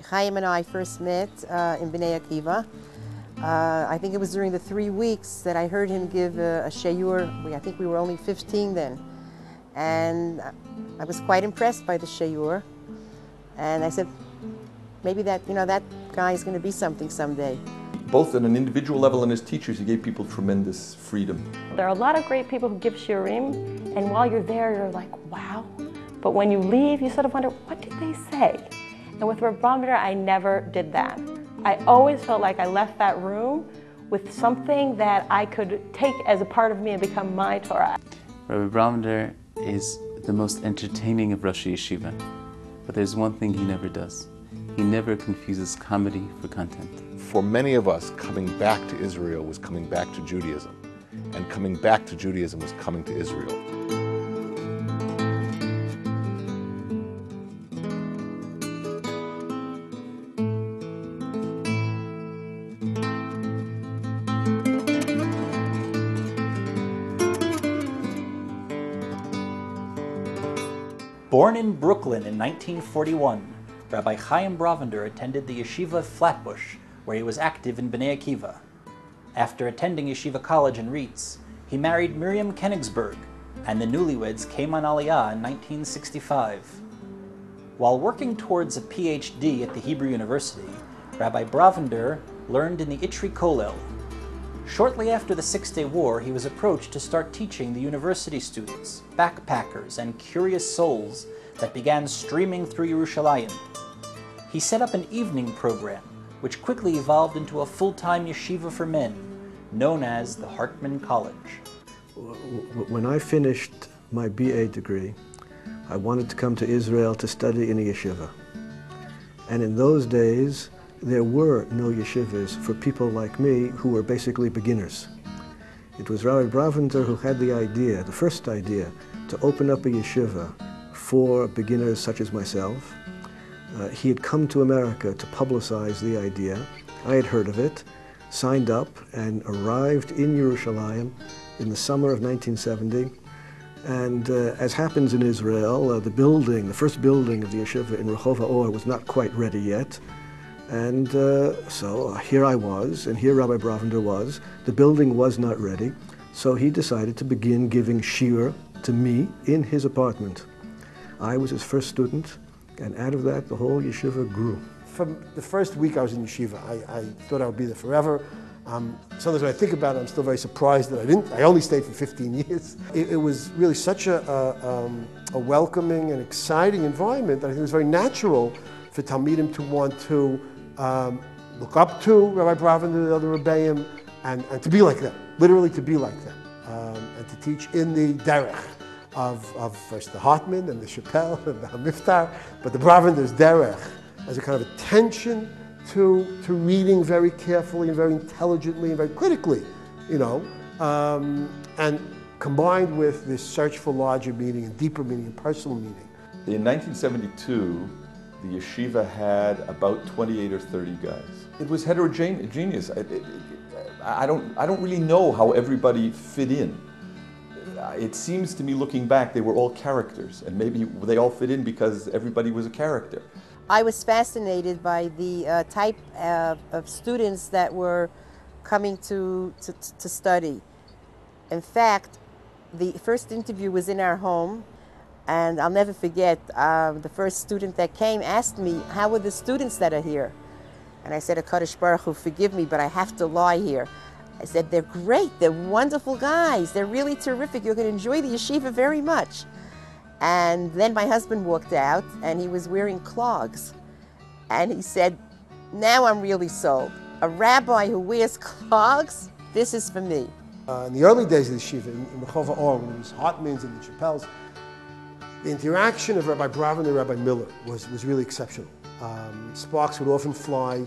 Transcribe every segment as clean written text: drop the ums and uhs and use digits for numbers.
Chaim and I first met in Bnei Akiva. I think it was during the 3 weeks that I heard him give a shiur. I think we were only 15 then. And I was quite impressed by the shiur. And I said, maybe that, that guy is going to be something someday. Both at an individual level and as teachers, he gave people tremendous freedom. There are a lot of great people who give shiurim, and while you're there, you're like, wow. But when you leave, you sort of wonder, what did they say? And with Rabbi Brovender, I never did that. I always felt like I left that room with something that I could take as a part of me and become my Torah. Rabbi Brovender is the most entertaining of Rosh Yeshiva, but there's one thing he never does. He never confuses comedy for content. For many of us, coming back to Israel was coming back to Judaism, and coming back to Judaism was coming to Israel. Born in Brooklyn in 1941, Rabbi Chaim Brovender attended the Yeshiva of Flatbush, where he was active in Bnei Akiva. After attending Yeshiva College in Rietz, he married Miriam Kenigsberg, and the newlyweds came on Aliyah in 1965. While working towards a PhD at the Hebrew University, Rabbi Brovender learned in the Itri Kollel. Shortly after the Six-Day War, he was approached to start teaching the university students, backpackers, and curious souls that began streaming through Yerushalayim. He set up an evening program, which quickly evolved into a full-time yeshiva for men, known as the Hartman College. When I finished my BA degree, I wanted to come to Israel to study in a yeshiva. And in those days, there were no yeshivas for people like me who were basically beginners. It was Rabbi Brovender who had the idea, the first idea, to open up a yeshiva for beginners such as myself. He had come to America to publicize the idea. I had heard of it, signed up, and arrived in Yerushalayim in the summer of 1970. And as happens in Israel, the first building of the yeshiva in Rehov Or was not quite ready yet. And so here I was, and here Rabbi Brovender was. The building was not ready, so he decided to begin giving shiur to me in his apartment. I was his first student, and out of that, the whole yeshiva grew. From the first week I was in yeshiva, I thought I would be there forever. Sometimes when I think about it, I'm still very surprised that I only stayed for 15 years. It was really such a welcoming and exciting environment that I think it was very natural for talmidim to want to look up to Rabbi Brovender, the other Rebbeim, and to be like them, literally to be like them, and to teach in the derech of first the Hartman and the Chappelle and the Hamiftar, but the Brovender's derech as a kind of attention to reading very carefully and very intelligently and very critically, and combined with this search for larger meaning and deeper meaning and personal meaning. In 1972, the yeshiva had about 28 or 30 guys. It was heterogeneous. I don't really know how everybody fit in. It seems to me, looking back, they were all characters, and maybe they all fit in because everybody was a character. I was fascinated by the type of students that were coming to study. In fact, the first interview was in our home. And I'll never forget, the first student that came asked me, how are the students that are here? And I said, HaKadosh Baruch Hu, forgive me, but I have to lie here. I said, they're great, they're wonderful guys, they're really terrific, you're going to enjoy the yeshiva very much. And then my husband walked out, and he was wearing clogs. And he said, now I'm really sold. A rabbi who wears clogs, this is for me. In the early days of the yeshiva, in Rehov Or, when it was Hartmans and the Chappelles, the interaction of Rabbi Brovender and Rabbi Miller was really exceptional. Sparks would often fly,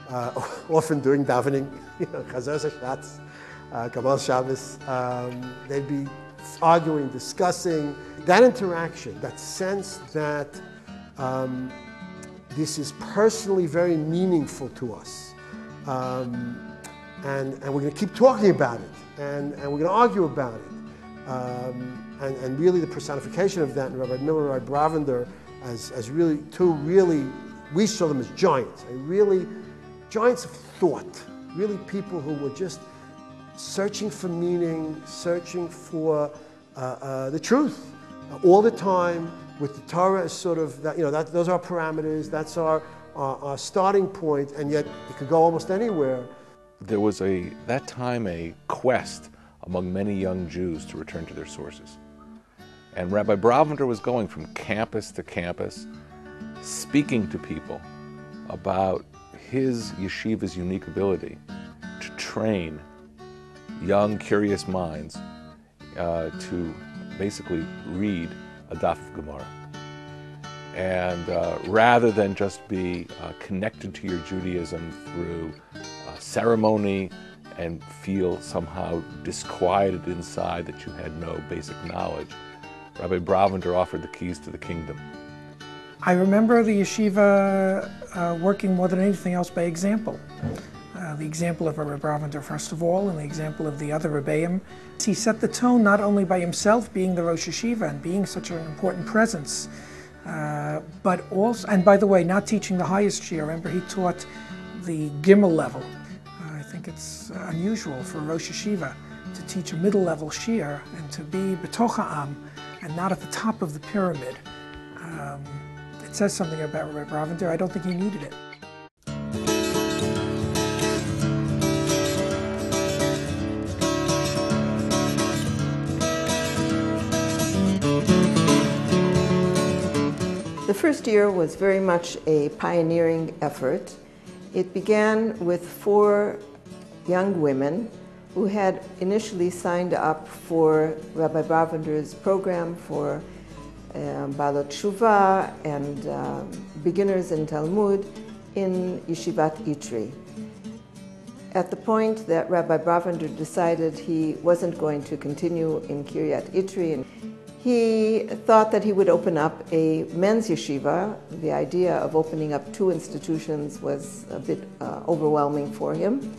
often during davening, Chazar Hashatz, Kabbalah Shabbos. They'd be arguing, discussing. That interaction, that sense that this is personally very meaningful to us. And we're going to keep talking about it, and we're going to argue about it. And really the personification of that in Rabbi Miller and Rabbi Brovender as really two really we saw them as giants, really giants of thought, really people who were just searching for meaning, searching for the truth all the time, with the Torah as sort of, those are our parameters, that's our starting point, and yet it could go almost anywhere. There was that time a quest among many young Jews to return to their sources. And Rabbi Brovender was going from campus to campus, speaking to people about his yeshiva's unique ability to train young, curious minds to basically read a daf of Gemara. And rather than just be connected to your Judaism through ceremony and feel somehow disquieted inside that you had no basic knowledge, Rabbi Brovender offered the keys to the kingdom. I remember the yeshiva working more than anything else by example. The example of Rabbi Brovender, first of all, and the example of the other Rebbeim. He set the tone not only by himself being the Rosh Yeshiva and being such an important presence, but also, and by the way, not teaching the highest shiur. Remember, he taught the Gimel level. I think it's unusual for a Rosh Yeshiva to teach a middle-level shiur and to be b'toch ha'am and not at the top of the pyramid. It says something about Rabbi Brovender. I don't think he needed it. The first year was very much a pioneering effort. It began with 4 young women who had initially signed up for Rabbi Brovender's program for Balot Tshuva and beginners in Talmud in Yeshivat Itri. At the point that Rabbi Brovender decided he wasn't going to continue in Kiryat Itri, he thought that he would open up a men's yeshiva. The idea of opening up 2 institutions was a bit overwhelming for him.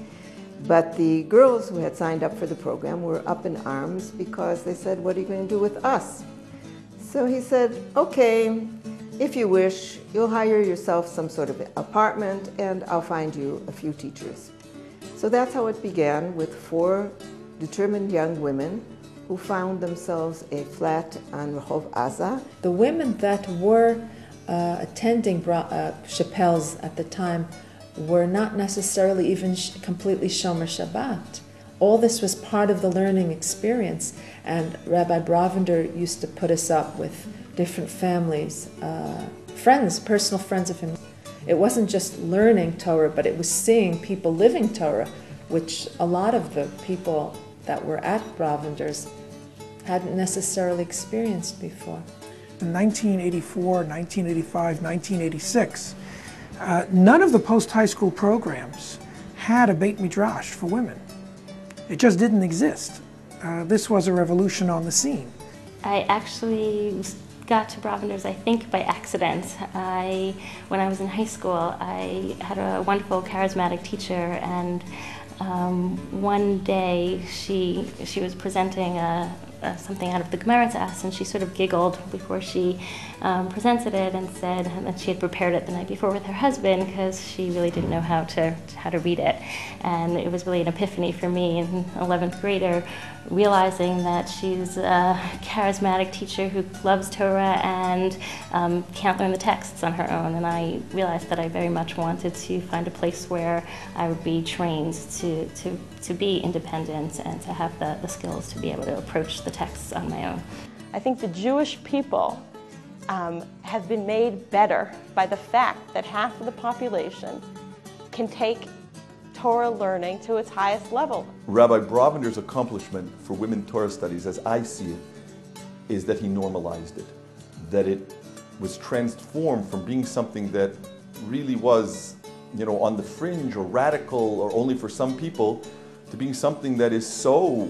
But the girls who had signed up for the program were up in arms because they said, "What are you going to do with us?" So he said, "Okay, if you wish, you'll hire yourself some sort of apartment and I'll find you a few teachers." So that's how it began, with 4 determined young women who found themselves a flat on Rehov Aza. The women that were attending Chappelle's at the time were not necessarily even completely Shomer Shabbat. All this was part of the learning experience, and Rabbi Brovender used to put us up with different families, friends, personal friends of him. It wasn't just learning Torah, but it was seeing people living Torah, which a lot of the people that were at Brovender's hadn't necessarily experienced before. In 1984, 1985, 1986, none of the post-high school programs had a Beit Midrash for women. It just didn't exist. This was a revolution on the scene. I actually got to Brovender's, I think, by accident. When I was in high school, I had a wonderful, charismatic teacher, and one day she was presenting something out of the Gemara to us, and she sort of giggled before she presented it and said that she had prepared it the night before with her husband because she really didn't know how to read it. And it was really an epiphany for me, an 11th grader, realizing that she's a charismatic teacher who loves Torah and can't learn the texts on her own. And I realized that I very much wanted to find a place where I would be trained to be independent and to have the skills to be able to approach the texts on my own. I think the Jewish people have been made better by the fact that half of the population can take Torah learning to its highest level. Rabbi Brovender's accomplishment for women Torah studies, as I see it, is that he normalized it, that it was transformed from being something that really was, on the fringe or radical or only for some people, to being something that is so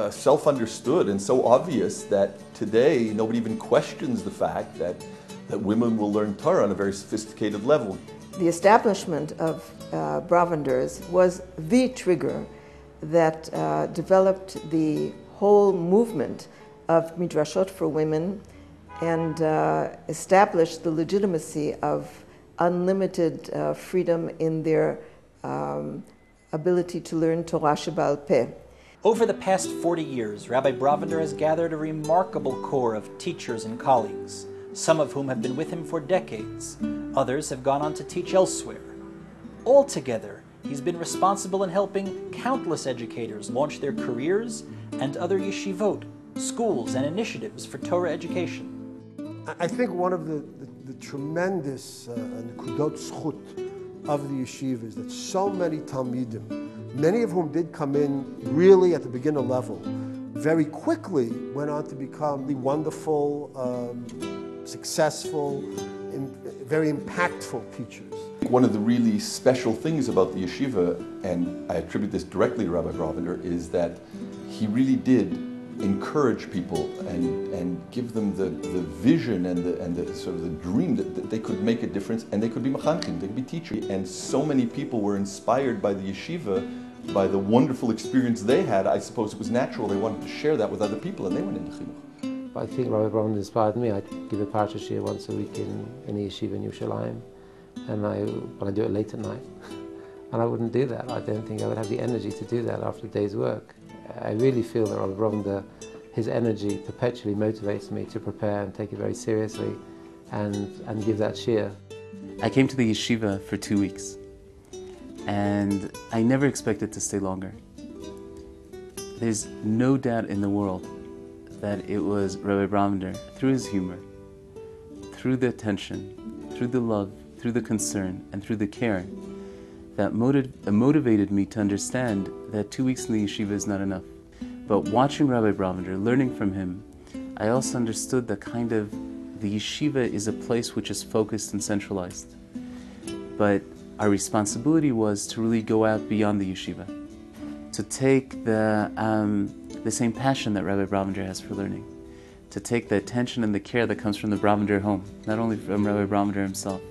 self-understood and so obvious that today nobody even questions the fact that women will learn Torah on a very sophisticated level. The establishment of Brovender's was the trigger that developed the whole movement of midrashot for women and established the legitimacy of unlimited freedom in their ability to learn Torah Sheba'al Peh. Over the past 40 years, Rabbi Brovender has gathered a remarkable core of teachers and colleagues, some of whom have been with him for decades. Others have gone on to teach elsewhere. Altogether, he's been responsible in helping countless educators launch their careers and other yeshivot, schools, and initiatives for Torah education. I think one of the tremendous nekudot zchut of the yeshiva is that so many talmidim, many of whom did come in really at the beginner level, very quickly went on to become the wonderful, successful, and very impactful teachers. One of the really special things about the yeshiva, and I attribute this directly to Rabbi Brovender, is that he really did encourage people and give them the vision and the sort of the dream that they could make a difference, and they could be mechanchim, they could be teachers. And so many people were inspired by the yeshiva, by the wonderful experience they had. I suppose it was natural they wanted to share that with other people, and they went into chinuch. I think Rabbi Brovender inspired me. I give a parsha shir once a week in the yeshiva in Yerushalayim, and I do it late at night. And I wouldn't do that. I don't think I would have the energy to do that after a day's work. I really feel that Rabbi Brovender, his energy perpetually motivates me to prepare and take it very seriously and give that shir. I came to the yeshiva for 2 weeks, and I never expected to stay longer. There's no doubt in the world that it was Rabbi Brovender, through his humor, through the attention, through the love, through the concern, and through the care, that motivated me to understand that 2 weeks in the yeshiva is not enough. But watching Rabbi Brovender, learning from him, I also understood that the yeshiva is a place which is focused and centralized. But our responsibility was to really go out beyond the yeshiva, to take the same passion that Rabbi Brovender has for learning, to take the attention and the care that comes from the Brovender home, not only from Rabbi Brovender himself,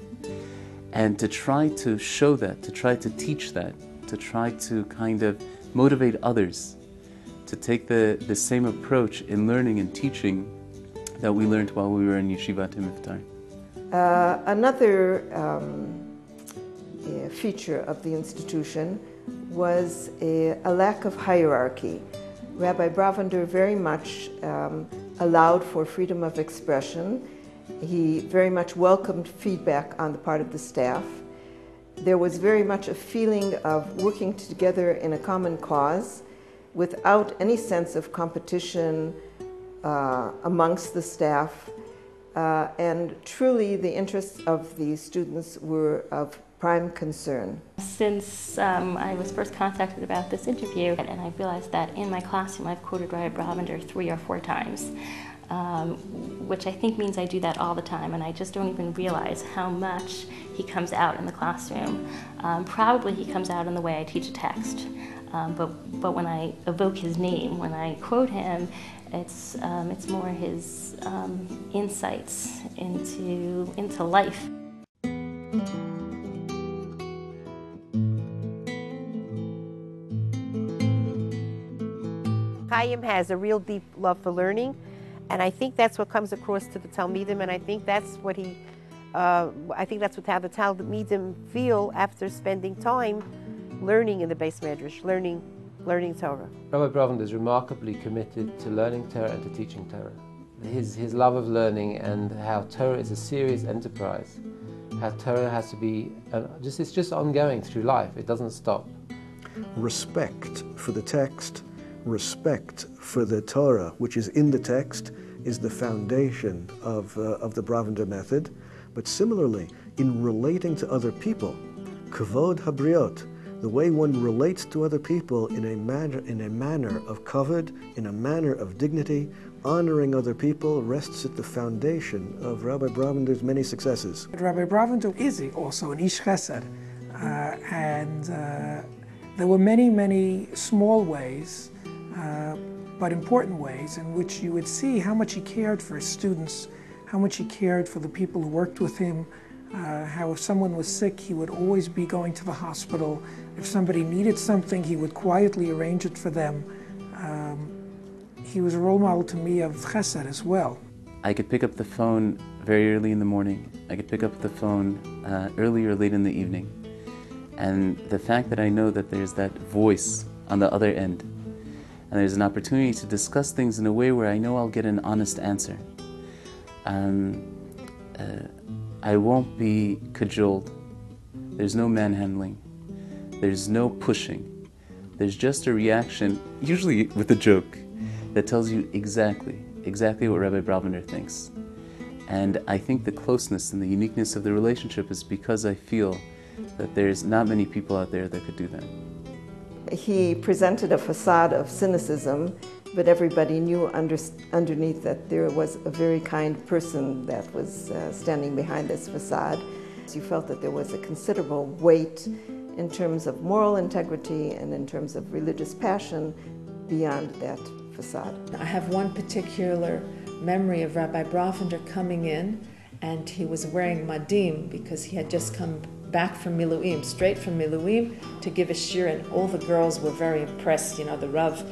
and to try to show that, to try to teach that, to try to kind of motivate others to take the same approach in learning and teaching that we learned while we were in Yeshiva Timiftar. Another feature of the institution was a lack of hierarchy. Rabbi Brovender very much allowed for freedom of expression. He very much welcomed feedback on the part of the staff. There was very much a feeling of working together in a common cause without any sense of competition amongst the staff. And truly the interests of the students were of prime concern. Since I was first contacted about this interview, and I realized that in my classroom I've quoted Rabbi Brovender 3 or 4 times, which I think means I do that all the time, and I just don't even realize how much he comes out in the classroom. Probably he comes out in the way I teach a text, but when I evoke his name, when I quote him, it's more his insights into life. Chaim has a real deep love for learning, and I think that's what comes across to the talmidim, and I think that's what how the talmidim feel after spending time learning in the Beis Medrash, learning Torah. Rabbi Brovender is remarkably committed to learning Torah and to teaching Torah. His love of learning and how Torah is a serious enterprise, how Torah has to be it's just ongoing through life. It doesn't stop. Respect for the text, respect for the Torah, which is in the text, is the foundation of the Brovender method. But similarly, in relating to other people, kavod habriot, the way one relates to other people in a manner of kavod, in a manner of dignity, honoring other people, rests at the foundation of Rabbi Brovender's many successes. Rabbi Brovender is also an ish chesed, and there were many small ways, but important ways in which you would see how much he cared for his students, how much he cared for the people who worked with him, how if someone was sick, he would always be going to the hospital. If somebody needed something, he would quietly arrange it for them. He was a role model to me of chesed as well. I could pick up the phone very early in the morning. I could pick up the phone early or late in the evening. And the fact that I know that there's that voice on the other end, and there's an opportunity to discuss things in a way where I know I'll get an honest answer. I won't be cajoled. There's no manhandling. There's no pushing. There's just a reaction, usually with a joke, that tells you exactly what Rabbi Brovender thinks. And I think the closeness and the uniqueness of the relationship is because I feel that there's not many people out there that could do that. He presented a facade of cynicism, but everybody knew underneath that there was a very kind person that was standing behind this facade. You felt that there was a considerable weight in terms of moral integrity and in terms of religious passion beyond that facade. I have one particular memory of Rabbi Brovender coming in, and he was wearing madim because he had just come back from Miluim, straight from Miluim, to give a shir, and all the girls were very impressed. You know, the Rav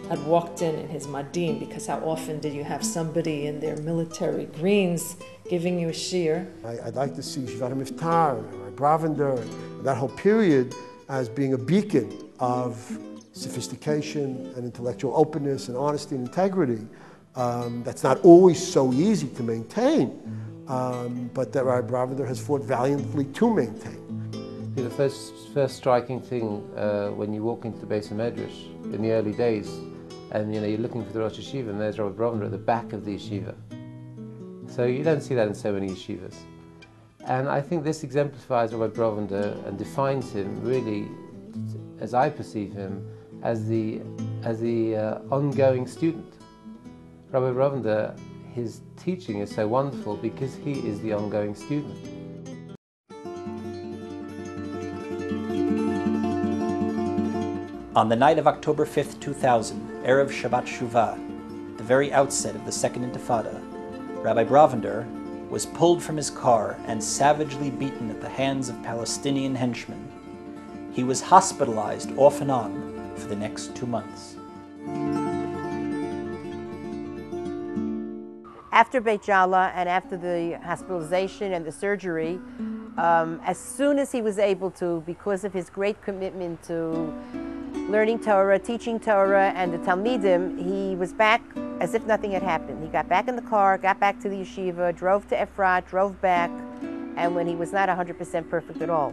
had walked in his madim, because how often did you have somebody in their military greens giving you a shir? I'd like to see Yeshivat Miftar and Rabbi Brovender and that whole period as being a beacon of sophistication and intellectual openness and honesty and integrity. That's not always so easy to maintain, but that Rabbi Brovender has fought valiantly to maintain. The first striking thing when you walk into the Beis Medrash in the early days, and you're looking for the Rosh Yeshiva, and there's Rabbi Brovender at the back of the yeshiva. So you don't see that in so many yeshivas. And I think this exemplifies Rabbi Brovender and defines him really, as I perceive him, as the ongoing student. Rabbi Brovender, his teaching is so wonderful because he is the ongoing student. On the night of October 5th, 2000, Erev Shabbat Shuvah, the very outset of the Second Intifada, Rabbi Brovender was pulled from his car and savagely beaten at the hands of Palestinian henchmen. He was hospitalized off and on for the next 2 months. After Beit Jala and after the hospitalization and the surgery, as soon as he was able to, because of his great commitment to learning Torah, teaching Torah, and the talmidim, he was back as if nothing had happened. He got back in the car, got back to the yeshiva, drove to Efrat, drove back, and when he was not 100% perfect at all.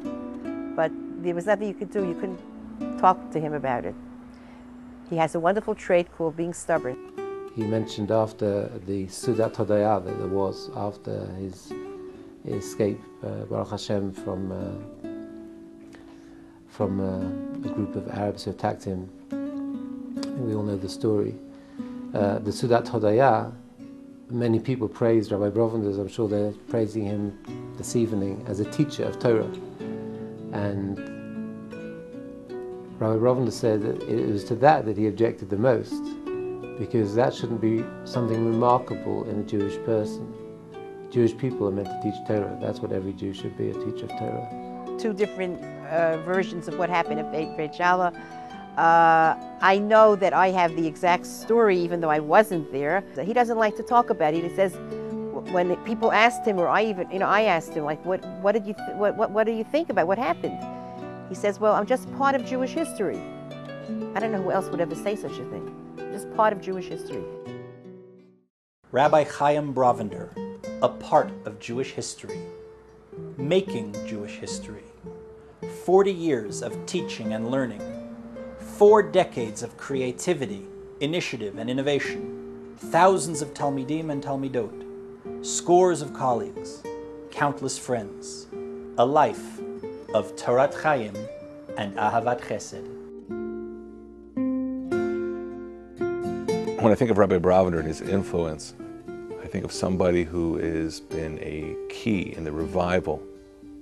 But there was nothing you could do. You couldn't talk to him about it. He has a wonderful trait called being stubborn. He mentioned after the Sudat Hodaya that there was after his escape, Baruch Hashem, from a group of Arabs who attacked him. We all know the story. The Sudat Hodaya, many people praised Rabbi Brovender, as I'm sure they're praising him this evening, as a teacher of Torah. And Rabbi Brovender said that it was to that he objected the most, because that shouldn't be something remarkable in a Jewish person. Jewish people are meant to teach Torah. That's what every Jew should be, a teacher of Torah. Two different versions of what happened at Beit Jala. I know that I have the exact story, even though I wasn't there. He doesn't like to talk about it. He says, when people asked him, or I asked him, like, what do you think about what happened? He says, well, I'm just part of Jewish history. I don't know who else would ever say such a thing. Just part of Jewish history. Rabbi Chaim Brovender, a part of Jewish history, making Jewish history. 40 years of teaching and learning, 4 decades of creativity, initiative, and innovation, thousands of talmidim and talmidot, scores of colleagues, countless friends, a life of Torat Chaim and Ahavat Chesed. When I think of Rabbi Brovender and his influence, I think of somebody who has been a key in the revival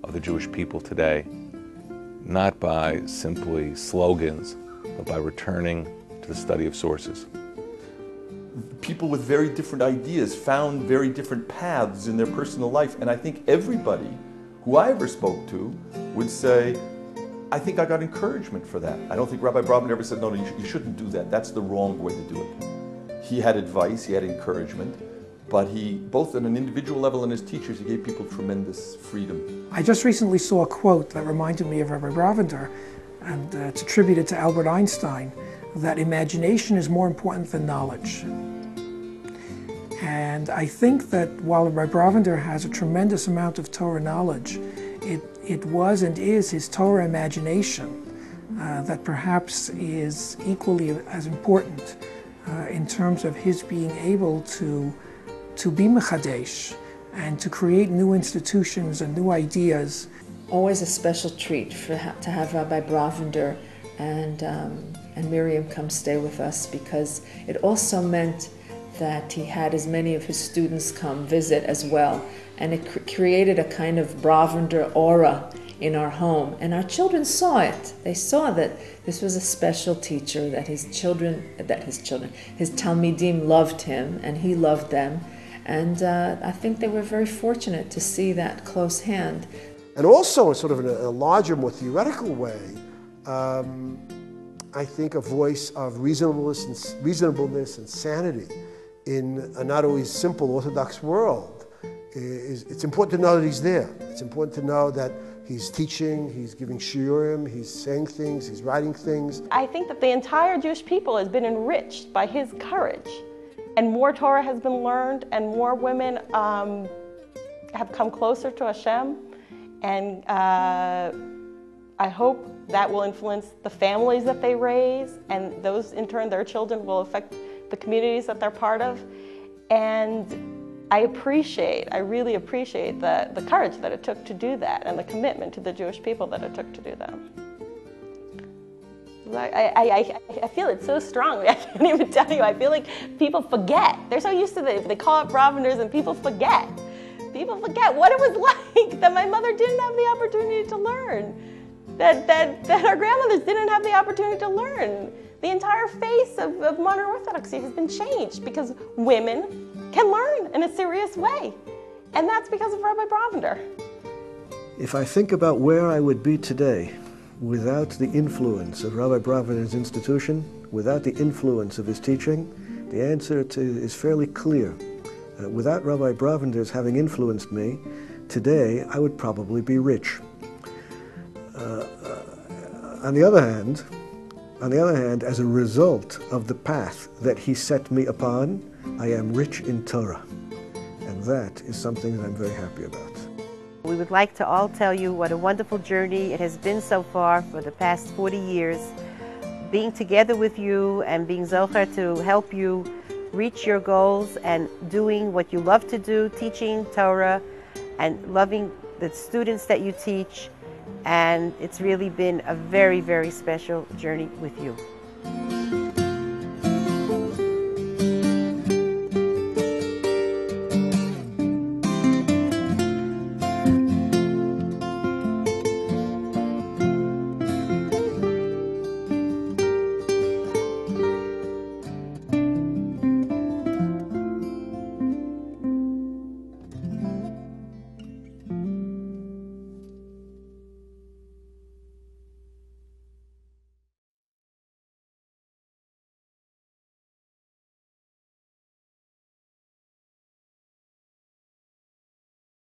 of the Jewish people today, not by simply slogans, but by returning to the study of sources. People with very different ideas found very different paths in their personal life, and I think everybody who I ever spoke to would say, I think I got encouragement for that. I don't think Rabbi Brovender ever said, no, you shouldn't do that. That's the wrong way to do it. He had advice, he had encouragement, But he, both at an individual level and as teachers, he gave people tremendous freedom. I just recently saw a quote that reminded me of Rabbi Brovender, and it's attributed to Albert Einstein, that imagination is more important than knowledge. And I think that while Rabbi Brovender has a tremendous amount of Torah knowledge, it was and is his Torah imagination that perhaps is equally as important in terms of his being able to be mechadesh and to create new institutions and new ideas. Always a special treat to have Rabbi Brovender and Miriam come stay with us, because it also meant that he had as many of his students come visit as well, and it created a kind of Brovender aura in our home, and our children saw it. They saw that this was a special teacher, that his talmidim loved him and he loved them, and I think they were very fortunate to see that close hand. And also, sort of in a larger, more theoretical way, I think a voice of reasonableness and sanity in a not always simple Orthodox world. It's important to know that he's there. It's important to know that he's teaching, he's giving shiurim, he's saying things, he's writing things. I think that the entire Jewish people has been enriched by his courage, and more Torah has been learned, and more women have come closer to Hashem, and I hope that will influence the families that they raise, and those in turn, their children, will affect the communities that they're part of. And I really appreciate the courage that it took to do that, and the commitment to the Jewish people that it took to do that. I feel it so strongly, I can't even tell you. I feel like people forget. They're so used to they call it Brovenders, and people forget. People forget what it was like, that my mother didn't have the opportunity to learn, that our grandmothers didn't have the opportunity to learn. The entire face of modern Orthodoxy has been changed because women can learn in a serious way. And that's because of Rabbi Brovender. If I think about where I would be today without the influence of Rabbi Brovender's institution, without the influence of his teaching, the answer is fairly clear. Without Rabbi Brovender's having influenced me, today I would probably be rich. On the other hand, as a result of the path that he set me upon, I am rich in Torah. And that is something that I'm very happy about. We would like to all tell you what a wonderful journey it has been so far for the past 40 years, being together with you and being zocher to help you reach your goals and doing what you love to do, teaching Torah and loving the students that you teach. And it's really been a very, very special journey with you.